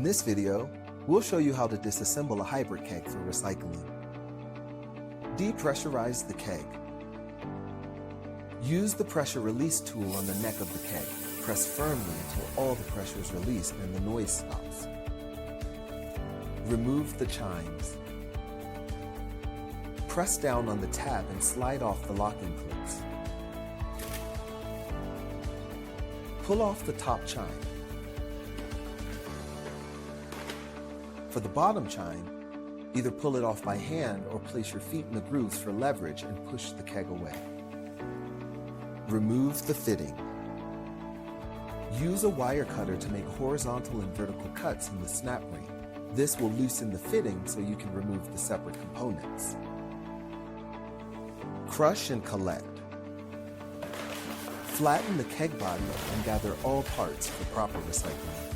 In this video, we'll show you how to disassemble a hybrid keg for recycling. Depressurize the keg. Use the pressure release tool on the neck of the keg. Press firmly until all the pressure is released and the noise stops. Remove the chimes. Press down on the tab and slide off the locking clips. Pull off the top chime. For the bottom chime, either pull it off by hand or place your feet in the grooves for leverage and push the keg away. Remove the fitting. Use a wire cutter to make horizontal and vertical cuts in the snap ring. This will loosen the fitting so you can remove the separate components. Crush and collect. Flatten the keg body and gather all parts for proper recycling.